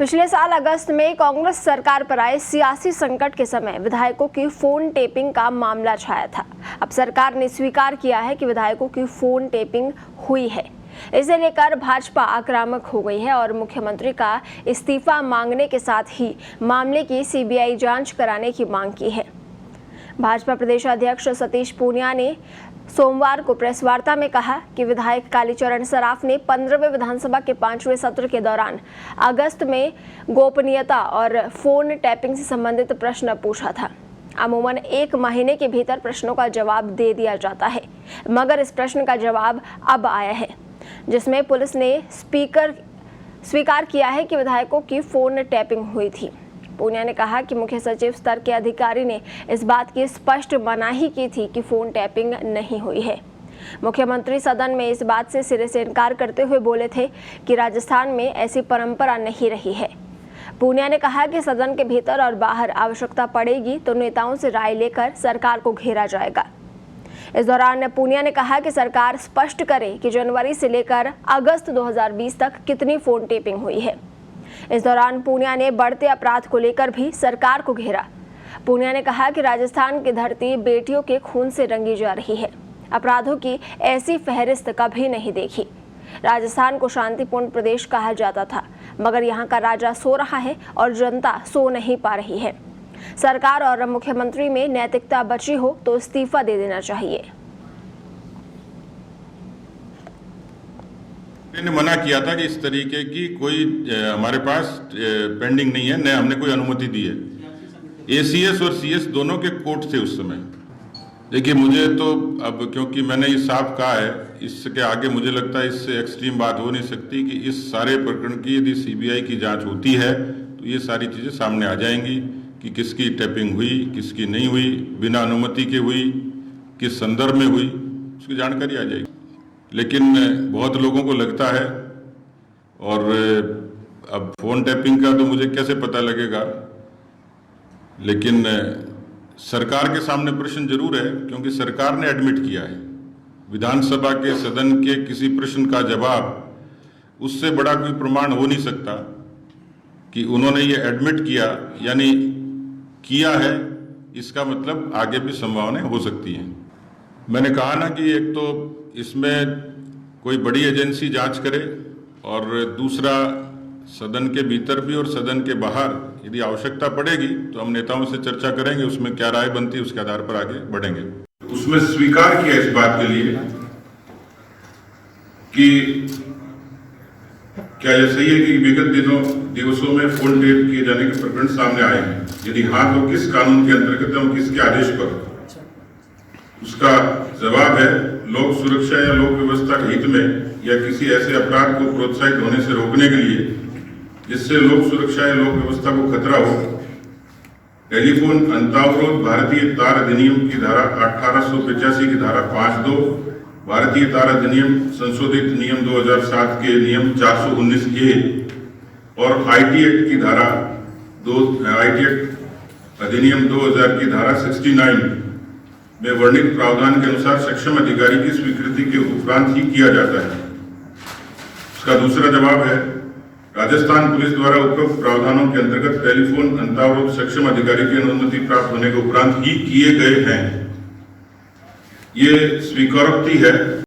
पिछले साल अगस्त में कांग्रेस सरकार पर आए सियासी संकट के समय विधायकों की फोन टेपिंग का मामला छाया था। अब सरकार ने स्वीकार किया है कि विधायकों की फोन टेपिंग हुई है। इसे लेकर भाजपा आक्रामक हो गई है और मुख्यमंत्री का इस्तीफा मांगने के साथ ही मामले की सीबीआई जांच कराने की मांग की है। भाजपा प्रदेश अध्यक्ष सतीश पूनिया ने सोमवार को प्रेस वार्ता में कहा कि विधायक कालीचरण सराफ ने 15वें विधानसभा के 5वें सत्र के दौरान अगस्त में गोपनीयता और फोन टैपिंग से संबंधित प्रश्न पूछा था। अमूमन 1 महीने के भीतर प्रश्नों का जवाब दे दिया जाता है, मगर इस प्रश्न का जवाब अब आया है, जिसमें पुलिस ने स्वीकार किया है कि विधायकों की फोन टैपिंग हुई थी। पूनिया ने कहा कि मुख्य सचिव स्तर के अधिकारी ने इस बात की स्पष्ट मनाही की थी कि फोन टैपिंग नहीं हुई है। मुख्यमंत्री सदन में इस बात से सिरे से इनकार करते हुए बोले थे कि राजस्थान में ऐसी परंपरा नहीं रही है। पूनिया ने कहा कि सदन के भीतर और बाहर आवश्यकता पड़ेगी तो नेताओं से राय लेकर सरकार को घेरा जाएगा। इस दौरान पूनिया ने कहा कि सरकार स्पष्ट करे कि जनवरी से लेकर अगस्त 2020 तक कितनी फोन टेपिंग हुई है। इस दौरान पूनिया ने बढ़ते अपराध को लेकर भी सरकार को घेरा। पूनिया ने कहा कि राजस्थान की धरती बेटियों के खून से रंगी जा रही है। अपराधों की ऐसी फहरिस्त कभी नहीं देखी। राजस्थान को शांतिपूर्ण प्रदेश कहा जाता था, मगर यहाँ का राजा सो रहा है और जनता सो नहीं पा रही है। सरकार और मुख्यमंत्री में नैतिकता बची हो तो इस्तीफा दे देना चाहिए। मैंने मना किया था कि इस तरीके की कोई हमारे पास पेंडिंग नहीं है, न हमने कोई अनुमति दी है। एसीएस और सीएस दोनों के कोर्ट थे उस समय। देखिए, मुझे तो अब क्योंकि मैंने ये साफ कहा है, इसके आगे मुझे लगता है इससे एक्सट्रीम बात हो नहीं सकती कि इस सारे प्रकरण की यदि सीबीआई की जांच होती है तो ये सारी चीज़ें सामने आ जाएंगी कि किसकी टैपिंग हुई, किसकी नहीं हुई, बिना अनुमति के हुई, किस संदर्भ में हुई, उसकी जानकारी आ जाएगी। लेकिन बहुत लोगों को लगता है, और अब फोन टैपिंग का तो मुझे कैसे पता लगेगा, लेकिन सरकार के सामने प्रश्न जरूर है, क्योंकि सरकार ने एडमिट किया है। विधानसभा के सदन के किसी प्रश्न का जवाब उससे बड़ा कोई प्रमाण हो नहीं सकता कि उन्होंने ये एडमिट किया, यानी किया है, इसका मतलब आगे भी संभावनाएं हो सकती हैं। मैंने कहा ना कि एक तो इसमें कोई बड़ी एजेंसी जांच करे, और दूसरा सदन के भीतर भी और सदन के बाहर यदि आवश्यकता पड़ेगी तो हम नेताओं से चर्चा करेंगे, उसमें क्या राय बनती है उसके आधार पर आगे बढ़ेंगे। उसमें स्वीकार किया इस बात के लिए कि क्या यह सही है कि विगत दिवसों में फोन टेप किए जाने के प्रकरण सामने आए हैं? यदि हाँ, तो किस कानून के अंतर्गत और किसके आदेश पर? उसका जवाब है, लोक सुरक्षा या लोक व्यवस्था के हित में या किसी ऐसे अपराध को प्रोत्साहित होने से रोकने के लिए जिससे लोक सुरक्षा या लोक व्यवस्था को खतरा हो, टेलीफोन अंतरावरोध भारतीय तार अधिनियम की धारा 1885 की धारा 5(2), भारतीय तार अधिनियम संशोधित नियम 2007 के नियम 419A और आईटी एक्ट की धारा आईटी एक्ट अधिनियम 2000 की धारा 69 में वर्णित प्रावधान के अनुसार सक्षम अधिकारी की स्वीकृति के उपरांत ही किया जाता है। उसका दूसरा जवाब है, राजस्थान पुलिस द्वारा उपरोक्त प्रावधानों के अंतर्गत टेलीफोन अंतरावरोध सक्षम अधिकारी की अनुमति प्राप्त होने के उपरांत ही किए गए हैं। ये स्वीकारोक्ति है।